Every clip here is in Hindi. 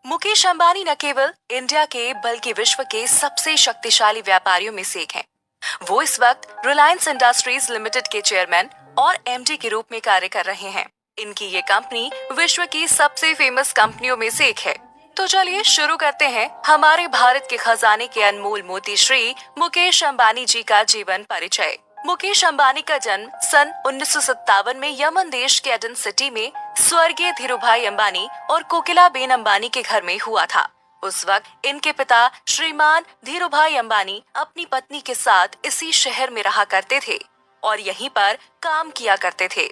मुकेश अंबानी न केवल इंडिया के बल्कि विश्व के सबसे शक्तिशाली व्यापारियों में से एक हैं। वो इस वक्त रिलायंस इंडस्ट्रीज लिमिटेड के चेयरमैन और एमडी के रूप में कार्य कर रहे हैं। इनकी ये कंपनी विश्व की सबसे फेमस कंपनियों में से एक है। तो चलिए शुरू करते हैं हमारे भारत के खजाने के अनमोल मोती श्री मुकेश अंबानी जी का जीवन परिचय। मुकेश अंबानी का जन्म सन 1957 में यमन देश के एडन सिटी में स्वर्गीय धीरूभाई अंबानी और कोकिलाबेन अंबानी के घर में हुआ था। उस वक्त इनके पिता श्रीमान धीरूभाई अंबानी अपनी पत्नी के साथ इसी शहर में रहा करते थे और यहीं पर काम किया करते थे।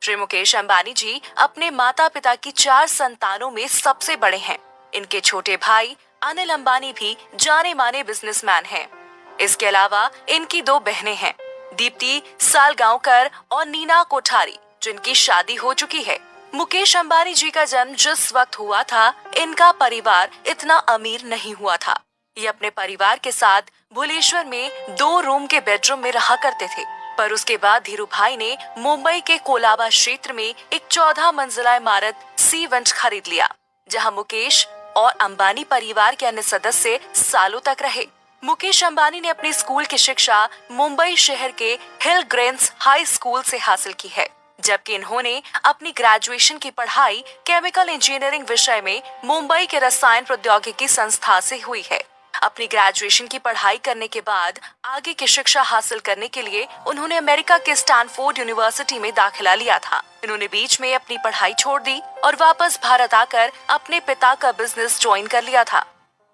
श्री मुकेश अंबानी जी अपने माता पिता की 4 संतानों में सबसे बड़े हैं। इनके छोटे भाई अनिल अंबानी भी जाने माने बिजनेसमैन हैं। इसके अलावा इनकी 2 बहनें हैं, दीप्ति सालगांवकर और नीना कोठारी, जिनकी शादी हो चुकी है। मुकेश अंबानी जी का जन्म जिस वक्त हुआ था, इनका परिवार इतना अमीर नहीं हुआ था। ये अपने परिवार के साथ भुवनेश्वर में 2 रूम के बेडरूम में रहा करते थे। पर उसके बाद धीरूभाई ने मुंबई के कोलाबा क्षेत्र में एक 14 मंजिला इमारत सी वंश खरीद लिया, जहां मुकेश और अंबानी परिवार के अन्य सदस्य सालों तक रहे। मुकेश अंबानी ने अपनी स्कूल की शिक्षा मुंबई शहर के हिल ग्रेन्स हाई स्कूल से हासिल की है, जबकि इन्होंने अपनी ग्रेजुएशन की पढ़ाई केमिकल इंजीनियरिंग विषय में मुंबई के रसायन प्रौद्योगिकी संस्था से हुई है। अपनी ग्रेजुएशन की पढ़ाई करने के बाद आगे की शिक्षा हासिल करने के लिए उन्होंने अमेरिका के स्टैनफोर्ड यूनिवर्सिटी में दाखिला लिया था। इन्होंने बीच में अपनी पढ़ाई छोड़ दी और वापस भारत आकर अपने पिता का बिजनेस ज्वाइन कर लिया था।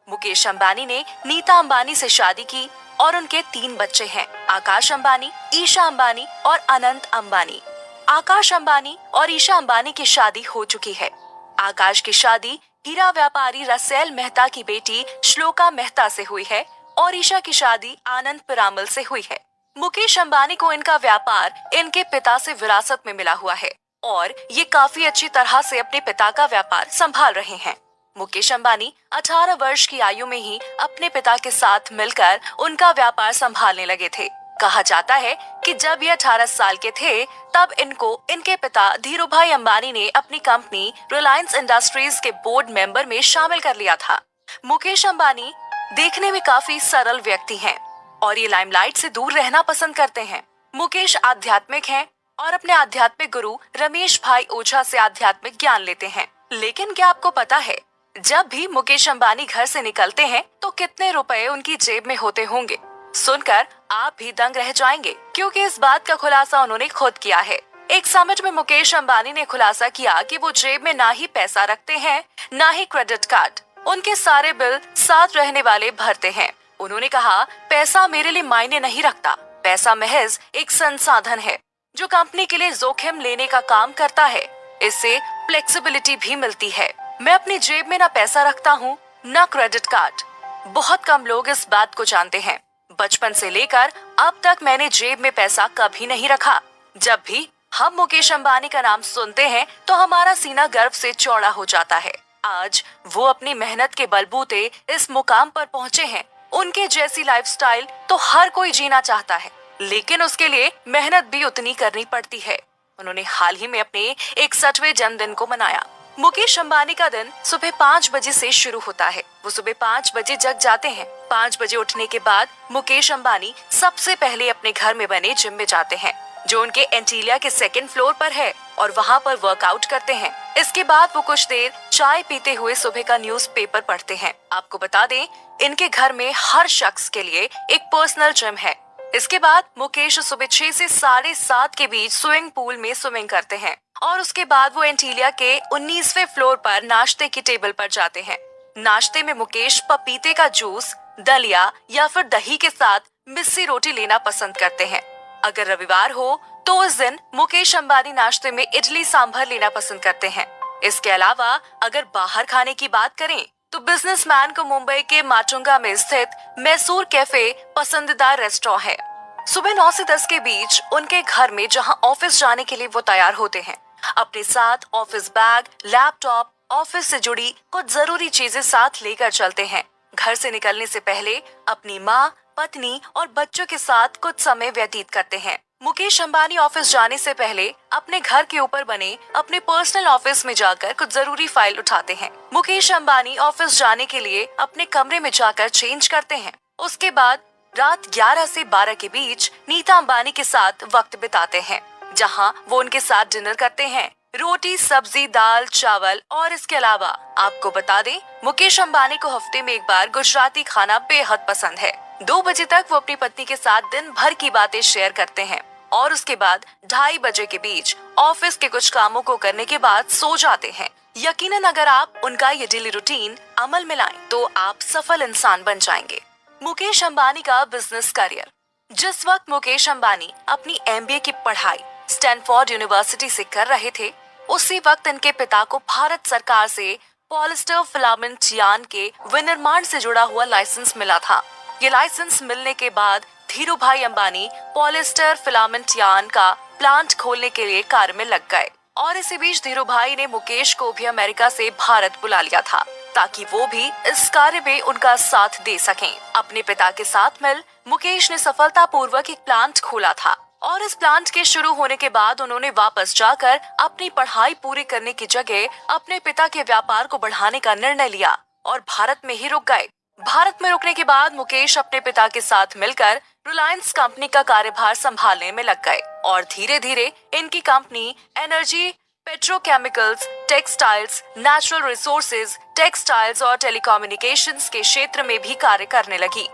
मुकेश अंबानी ने नीता अंबानी से शादी की और उनके 3 बच्चे हैं, आकाश अंबानी, ईशा अंबानी और अनंत अंबानी। आकाश अंबानी और ईशा अंबानी की शादी हो चुकी है। आकाश की शादी हीरा व्यापारी रसेल मेहता की बेटी श्लोका मेहता से हुई है और ईशा की शादी आनंद पिरामल से हुई है। मुकेश अंबानी को इनका व्यापार इनके पिता से विरासत में मिला हुआ है और ये काफी अच्छी तरह से अपने पिता का व्यापार संभाल रहे हैं। मुकेश अंबानी 18 वर्ष की आयु में ही अपने पिता के साथ मिलकर उनका व्यापार संभालने लगे थे। कहा जाता है कि जब ये 18 साल के थे, तब इनको इनके पिता धीरूभाई अंबानी ने अपनी कंपनी रिलायंस इंडस्ट्रीज के बोर्ड मेंबर में शामिल कर लिया था। मुकेश अंबानी देखने में काफी सरल व्यक्ति हैं और ये लाइमलाइट से दूर रहना पसंद करते हैं। मुकेश आध्यात्मिक हैं और अपने आध्यात्मिक गुरु रमेश भाई ओझा से आध्यात्मिक ज्ञान लेते हैं। लेकिन क्या आपको पता है, जब भी मुकेश अंबानी घर से निकलते हैं तो कितने रुपए उनकी जेब में होते होंगे? सुनकर आप भी दंग रह जाएंगे, क्योंकि इस बात का खुलासा उन्होंने खुद किया है। एक समिट में मुकेश अंबानी ने खुलासा किया कि वो जेब में ना ही पैसा रखते हैं, ना ही क्रेडिट कार्ड। उनके सारे बिल साथ रहने वाले भरते हैं। उन्होंने कहा, पैसा मेरे लिए मायने नहीं रखता। पैसा महज एक संसाधन है जो कंपनी के लिए जोखिम लेने का काम करता है। इससे फ्लेक्सिबिलिटी भी मिलती है। मैं अपनी जेब में ना पैसा रखता हूँ, ना क्रेडिट कार्ड। बहुत कम लोग इस बात को जानते हैं। बचपन से लेकर अब तक मैंने जेब में पैसा कभी नहीं रखा। जब भी हम मुकेश अंबानी का नाम सुनते हैं तो हमारा सीना गर्व से चौड़ा हो जाता है। आज वो अपनी मेहनत के बलबूते इस मुकाम पर पहुँचे हैं। उनके जैसी लाइफस्टाइल तो हर कोई जीना चाहता है, लेकिन उसके लिए मेहनत भी उतनी करनी पड़ती है। उन्होंने हाल ही में अपने 61वें जन्मदिन को मनाया। मुकेश अंबानी का दिन सुबह 5 बजे से शुरू होता है। वो सुबह 5 बजे जग जाते हैं। 5 बजे उठने के बाद मुकेश अंबानी सबसे पहले अपने घर में बने जिम में जाते हैं, जो उनके एंटीलिया के 2nd फ्लोर पर है, और वहाँ पर वर्कआउट करते हैं। इसके बाद वो कुछ देर चाय पीते हुए सुबह का न्यूज़पेपर पढ़ते हैं। आपको बता दें, इनके घर में हर शख्स के लिए एक पर्सनल जिम है। इसके बाद मुकेश सुबह 6 से 7:30 के बीच स्विमिंग पूल में स्विमिंग करते हैं और उसके बाद वो एंटीलिया के 19वें फ्लोर पर नाश्ते की टेबल पर जाते हैं। नाश्ते में मुकेश पपीते का जूस, दलिया या फिर दही के साथ मिस्सी रोटी लेना पसंद करते हैं। अगर रविवार हो तो उस दिन मुकेश अंबानी नाश्ते में इडली सांभर लेना पसंद करते हैं। इसके अलावा अगर बाहर खाने की बात करें तो बिजनेसमैन को मुंबई के माटुंगा में स्थित मैसूर कैफे पसंदीदा रेस्टोरेंट है। सुबह 9 से 10 के बीच उनके घर में, जहां ऑफिस जाने के लिए वो तैयार होते हैं, अपने साथ ऑफिस बैग, लैपटॉप, ऑफिस से जुड़ी कुछ जरूरी चीजें साथ लेकर चलते हैं। घर से निकलने से पहले अपनी माँ, पत्नी और बच्चों के साथ कुछ समय व्यतीत करते हैं। मुकेश अंबानी ऑफिस जाने से पहले अपने घर के ऊपर बने अपने पर्सनल ऑफिस में जाकर कुछ जरूरी फाइल उठाते हैं। मुकेश अंबानी ऑफिस जाने के लिए अपने कमरे में जाकर चेंज करते हैं। उसके बाद रात 11 से 12 के बीच नीता अंबानी के साथ वक्त बिताते हैं, जहां वो उनके साथ डिनर करते हैं। रोटी, सब्जी, दाल, चावल और इसके अलावा आपको बता दें, मुकेश अंबानी को हफ्ते में एक बार गुजराती खाना बेहद पसंद है। 2 बजे तक वो अपनी पत्नी के साथ दिन भर की बातें शेयर करते हैं और उसके बाद 2:30 बजे के बीच ऑफिस के कुछ कामों को करने के बाद सो जाते हैं। यकीनन अगर आप उनका ये डेली रूटीन अमल में लाएं, तो आप सफल इंसान बन जाएंगे। मुकेश अंबानी का बिजनेस करियर। जिस वक्त मुकेश अंबानी अपनी MBA की पढ़ाई स्टैनफोर्ड यूनिवर्सिटी से कर रहे थे, उसी वक्त इनके पिता को भारत सरकार से पॉलिस्टर फिलामेंट यार्न के विनिर्माण से जुड़ा हुआ लाइसेंस मिला था। ये लाइसेंस मिलने के बाद धीरू भाई अंबानी पॉलिस्टर फिलामेंट यार्न का प्लांट खोलने के लिए कार्य में लग गए और इसी बीच धीरू भाई ने मुकेश को भी अमेरिका से भारत बुला लिया था, ताकि वो भी इस कार्य में उनका साथ दे सकें। अपने पिता के साथ मिल मुकेश ने सफलतापूर्वक एक प्लांट खोला था और इस प्लांट के शुरू होने के बाद उन्होंने वापस जाकर अपनी पढ़ाई पूरी करने की जगह अपने पिता के व्यापार को बढ़ाने का निर्णय लिया और भारत में ही रुक गए। भारत में रुकने के बाद मुकेश अपने पिता के साथ मिलकर रिलायंस कंपनी का कार्यभार संभालने में लग गए और धीरे धीरे इनकी company energy, petrochemicals, textiles, natural resources, textiles और टेलीकम्युनिकेशंस के क्षेत्र में भी कार्य करने लगी।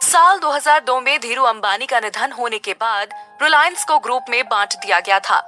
साल 2002 में धीरू अंबानी का निधन होने के बाद रिलायंस को ग्रुप में बांट दिया गया था,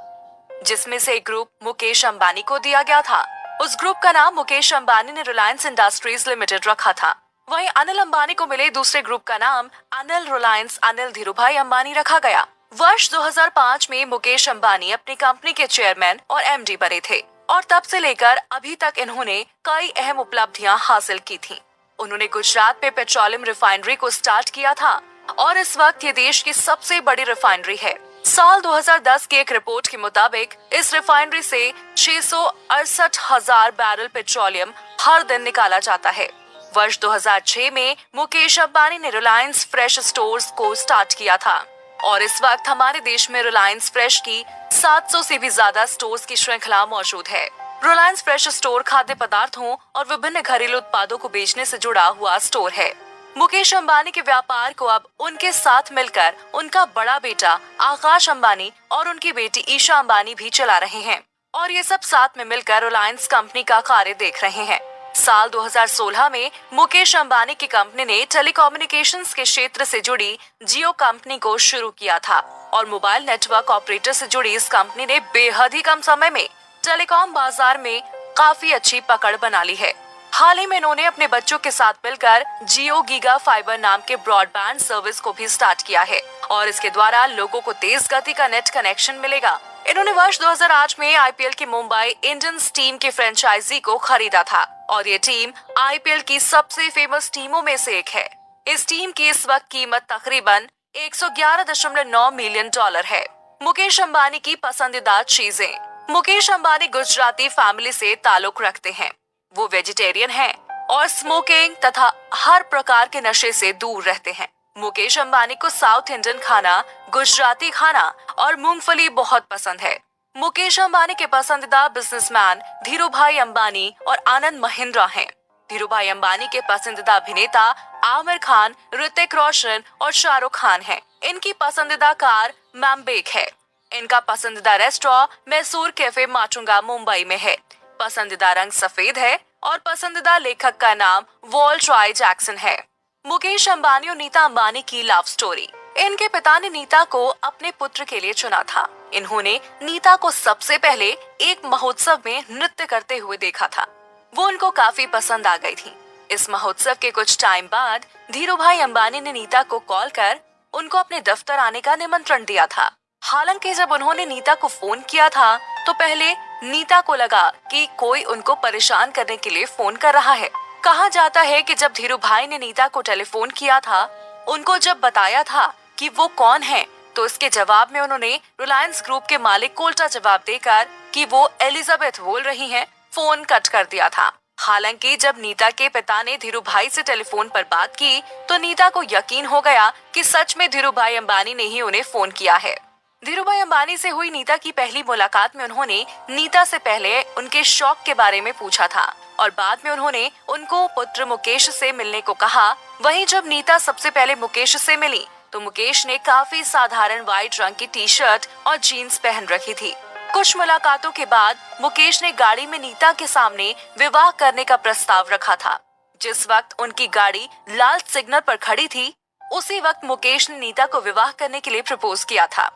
जिसमें से एक ग्रुप मुकेश अंबानी को दिया गया था। उस ग्रुप का नाम मुकेश अंबानी ने रिलायंस इंडस्ट्रीज लिमिटेड रखा था। वहीं अनिल अंबानी को मिले दूसरे ग्रुप का नाम अनिल रिलायंस अनिल धीरूभाई अंबानी रखा गया। वर्ष 2005 में मुकेश अंबानी अपनी कंपनी के चेयरमैन और MD बने थे और तब से लेकर अभी तक इन्होंने कई अहम उपलब्धियां हासिल की थीं। उन्होंने गुजरात में पेट्रोलियम रिफाइनरी को स्टार्ट किया था और इस वक्त ये देश की सबसे बड़ी रिफाइनरी है। साल 2010 की एक रिपोर्ट के मुताबिक इस रिफाइनरी से 668,000 बैरल पेट्रोलियम हर दिन निकाला जाता है। वर्ष 2006 में मुकेश अंबानी ने रिलायंस फ्रेश स्टोर्स को स्टार्ट किया था और इस वक्त हमारे देश में रिलायंस फ्रेश की 700 से भी ज्यादा स्टोर्स की श्रृंखला मौजूद है। रिलायंस फ्रेश स्टोर खाद्य पदार्थों और विभिन्न घरेलू उत्पादों को बेचने से जुड़ा हुआ स्टोर है। मुकेश अंबानी के व्यापार को अब उनके साथ मिलकर उनका बड़ा बेटा आकाश अंबानी और उनकी बेटी ईशा अंबानी भी चला रहे हैं और ये सब साथ में मिलकर रिलायंस कंपनी का कार्य देख रहे हैं। साल 2016 में मुकेश अंबानी की कंपनी ने टेलीकम्युनिकेशंस के क्षेत्र से जुड़ी जियो कंपनी को शुरू किया था और मोबाइल नेटवर्क ऑपरेटर से जुड़ी इस कंपनी ने बेहद ही कम समय में टेलीकॉम बाजार में काफी अच्छी पकड़ बना ली है। हाल ही में इन्होंने अपने बच्चों के साथ मिलकर जियो गीगा फाइबर नाम के ब्रॉडबैंड सर्विस को भी स्टार्ट किया है और इसके द्वारा लोगों को तेज गति का नेट कनेक्शन मिलेगा। इन्होंने वर्ष 2008 में IPL की मुंबई इंडियंस टीम की फ्रेंचाइजी को खरीदा था और ये टीम IPL की सबसे फेमस टीमों में से एक है। इस टीम की इस वक्त कीमत तकरीबन $111.9 मिलियन है। मुकेश अंबानी की पसंदीदा चीजें। मुकेश अंबानी गुजराती फैमिली से ताल्लुक रखते हैं। वो वेजिटेरियन हैं और स्मोकिंग तथा हर प्रकार के नशे से दूर रहते हैं। मुकेश अंबानी को साउथ इंडियन खाना, गुजराती खाना और मूंगफली बहुत पसंद है। मुकेश अंबानी के पसंदीदा बिजनेसमैन धीरूभाई अंबानी और आनंद महिंद्रा हैं। धीरूभाई अंबानी के पसंदीदा अभिनेता आमिर खान, ऋतिक रोशन और शाहरुख खान हैं। इनकी पसंदीदा कार मैम्बेक है। इनका पसंदीदा रेस्टोरेंट मैसूर कैफे माटुंगा मुंबई में है। पसंदीदा रंग सफेद है और पसंदीदा लेखक का नाम वॉल्ट ट्राई जैक्सन है। मुकेश अंबानी और नीता अंबानी की लव स्टोरी। इनके पिता ने नीता को अपने पुत्र के लिए चुना था। इन्होंने नीता को सबसे पहले एक महोत्सव में नृत्य करते हुए देखा था। वो उनको काफी पसंद आ गई थी। इस महोत्सव के कुछ टाइम बाद धीरूभाई अंबानी ने नीता को कॉल कर उनको अपने दफ्तर आने का निमंत्रण दिया था। हालांकि जब उन्होंने नीता को फोन किया था तो पहले नीता को लगा कि कोई उनको परेशान करने के लिए फोन कर रहा है। कहा जाता है कि जब धीरूभाई ने नीता को टेलीफोन किया था, उनको जब बताया था कि वो कौन है, तो इसके जवाब में उन्होंने रिलायंस ग्रुप के मालिक को उल्टा जवाब देकर कि वो एलिजाबेथ बोल रही हैं, फोन कट कर दिया था। हालांकि जब नीता के पिता ने धीरूभाई से टेलीफोन पर बात की तो नीता को यकीन हो गया कि सच में धीरूभाई अंबानी ने ही उन्हें फोन किया है। धीरूभाई अंबानी से हुई नीता की पहली मुलाकात में उन्होंने नीता से पहले उनके शौक के बारे में पूछा था और बाद में उन्होंने उनको पुत्र मुकेश से मिलने को कहा। वहीं जब नीता सबसे पहले मुकेश से मिली तो मुकेश ने काफी साधारण व्हाइट रंग की टी शर्ट और जीन्स पहन रखी थी। कुछ मुलाकातों के बाद मुकेश ने गाड़ी में नीता के सामने विवाह करने का प्रस्ताव रखा था। जिस वक्त उनकी गाड़ी लाल सिग्नल पर खड़ी थी, उसी वक्त मुकेश ने नीता को विवाह करने के लिए प्रपोज किया था।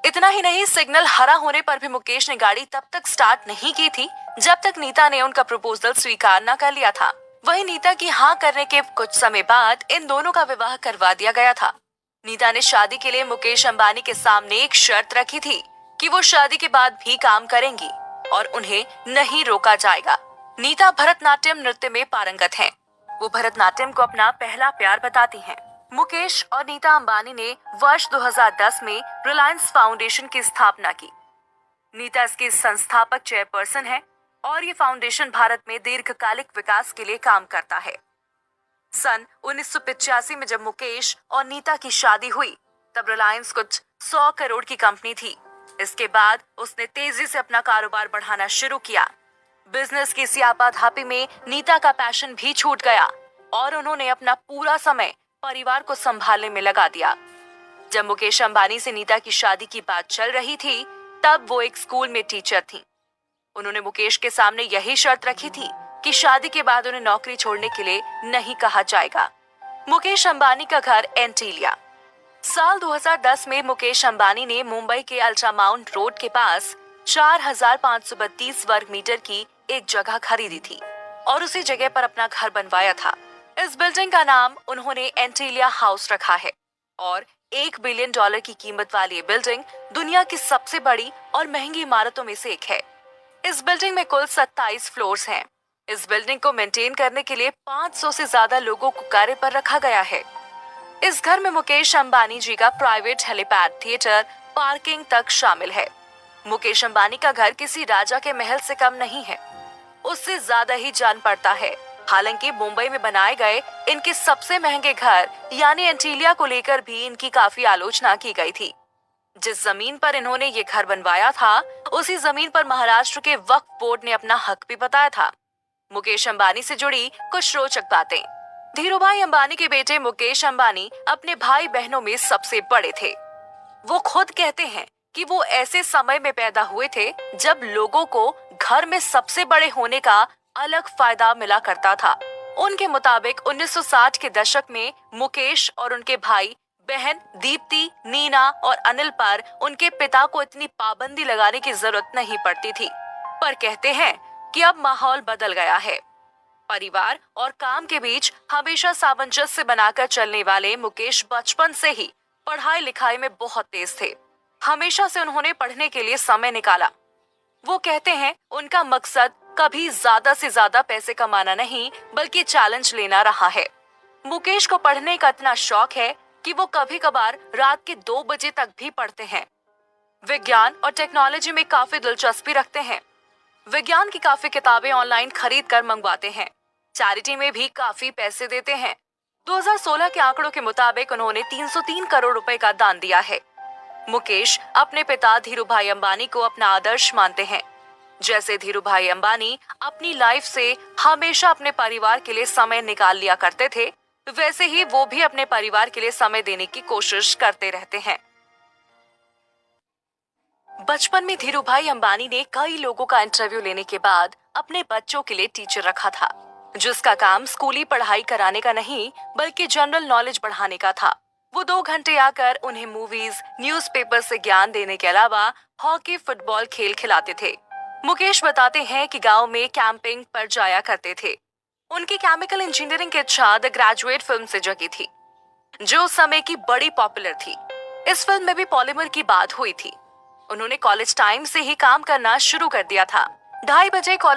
इतना ही नहीं, सिग्नल हरा होने पर भी मुकेश ने गाड़ी तब तक स्टार्ट नहीं की थी जब तक नीता ने उनका प्रपोजल स्वीकार न कर लिया था। वहीं नीता की हाँ करने के कुछ समय बाद इन दोनों का विवाह करवा दिया गया था। नीता ने शादी के लिए मुकेश अंबानी के सामने एक शर्त रखी थी कि वो शादी के बाद भी काम करेंगी और उन्हें नहीं रोका जाएगा। नीता भरतनाट्यम नृत्य में पारंगत हैं। वो भरतनाट्यम को अपना पहला प्यार बताती हैं। मुकेश और नीता अंबानी ने वर्ष 2010 में रिलायंस फाउंडेशन की स्थापना की। नीता इसकी संस्थापक चेयरपर्सन है और ये फाउंडेशन भारत में दीर्घकालिक विकास के लिए काम करता है। सन 1985 में जब मुकेश और नीता की शादी हुई तब रिलायंस कुछ 100 करोड़ की कंपनी थी। इसके बाद उसने तेजी से अपना कारोबार बढ़ाना शुरू किया। बिजनेस की इसी आपाधापी में नीता का पैशन भी छूट गया और उन्होंने अपना पूरा समय परिवार को संभालने में लगा दिया। जब मुकेश अंबानी से नीता की शादी की बात चल रही थी तब वो एक स्कूल में टीचर थी। उन्होंने मुकेश के सामने यही शर्त रखी थी कि शादी के बाद उन्हें नौकरी छोड़ने के लिए नहीं कहा जाएगा। मुकेश अंबानी का घर एंटीलिया। साल 2010 में मुकेश अंबानी ने मुंबई के अल्ट्रामाउंट रोड के पास 4,532 वर्ग मीटर की एक जगह खरीदी थी और उसी जगह पर अपना घर बनवाया था। इस बिल्डिंग का नाम उन्होंने एंटीलिया हाउस रखा है और $1 बिलियन की कीमत वाली ये बिल्डिंग दुनिया की सबसे बड़ी और महंगी इमारतों में से एक है। इस बिल्डिंग में कुल 27 फ्लोर्स हैं। इस बिल्डिंग को मेंटेन करने के लिए 500 से ज्यादा लोगों को कार्य पर रखा गया है। इस घर में मुकेश अंबानी जी का प्राइवेट हेलीपैड, थिएटर, पार्किंग तक शामिल है। मुकेश अंबानी का घर किसी राजा के महल से कम नहीं है, उससे ज्यादा ही जान पड़ता है। हालांकि मुंबई में बनाए गए इनके सबसे महंगे घर यानी एंटीलिया को लेकर भी इनकी काफी आलोचना की गई थी। जिस जमीन पर इन्होंने ये घर बनवाया था उसी जमीन पर महाराष्ट्र के वक्फ बोर्ड ने अपना हक भी बताया था। मुकेश अंबानी से जुड़ी कुछ रोचक बातें। धीरूभाई अंबानी के बेटे मुकेश अंबानी अपने भाई बहनों में सबसे बड़े थे। वो खुद कहते हैं कि वो ऐसे समय में पैदा हुए थे जब लोगों को घर में सबसे बड़े होने का अलग फायदा मिला करता था। उनके मुताबिक 1960 के दशक में मुकेश और उनके भाई बहन दीप्ति, नीना और अनिल पर उनके पिता को इतनी पाबंदी लगाने की जरूरत नहीं पड़ती थी, पर कहते हैं कि अब माहौल बदल गया है। परिवार और काम के बीच हमेशा सामंजस्य बनाकर चलने वाले मुकेश बचपन से ही पढ़ाई लिखाई में बहुत तेज थे। हमेशा से उन्होंने पढ़ने के लिए समय निकाला। वो कहते हैं उनका मकसद कभी ज्यादा से ज्यादा पैसे कमाना नहीं बल्कि चैलेंज लेना रहा है। मुकेश को पढ़ने का इतना शौक है कि वो कभी कभार रात के 2 बजे तक भी पढ़ते हैं। विज्ञान और टेक्नोलॉजी में काफी दिलचस्पी रखते हैं। विज्ञान की काफी किताबें ऑनलाइन खरीद कर मंगवाते हैं। चैरिटी में भी काफी पैसे देते हैं। 2016 के आंकड़ों के मुताबिक उन्होंने 303 करोड़ रुपए का दान दिया है। मुकेश अपने पिता धीरूभाई अंबानी को अपना आदर्श मानते हैं। जैसे धीरूभाई अंबानी अपनी लाइफ से हमेशा अपने परिवार के लिए समय निकाल लिया करते थे, वैसे ही वो भी अपने परिवार के लिए समय देने की कोशिश करते रहते हैं। बचपन में धीरूभाई अंबानी ने कई लोगों का इंटरव्यू लेने के बाद अपने बच्चों के लिए टीचर रखा था, जिसका काम स्कूली पढ़ाई कराने का नहीं बल्कि जनरल नॉलेज बढ़ाने का था। वो 2 घंटे आकर उन्हें मूवीज, न्यूज़पेपर से ज्ञान देने के अलावा हॉकी, फुटबॉल खेल खिलाते थे। मुकेश बताते हैं कि गांव में कैंपिंग पर जाया करते थे। उनकी केमिकल इंजीनियरिंग की इच्छा द ग्रेजुएट फिल्म से जगी थी, जो उस समय की बड़ी पॉपुलर थी। इस फिल्म में भी पॉलीमर की बात हुई थी। उन्होंने कॉलेज टाइम से ही काम करना शुरू कर दिया था। 2:30 बजे कॉलेज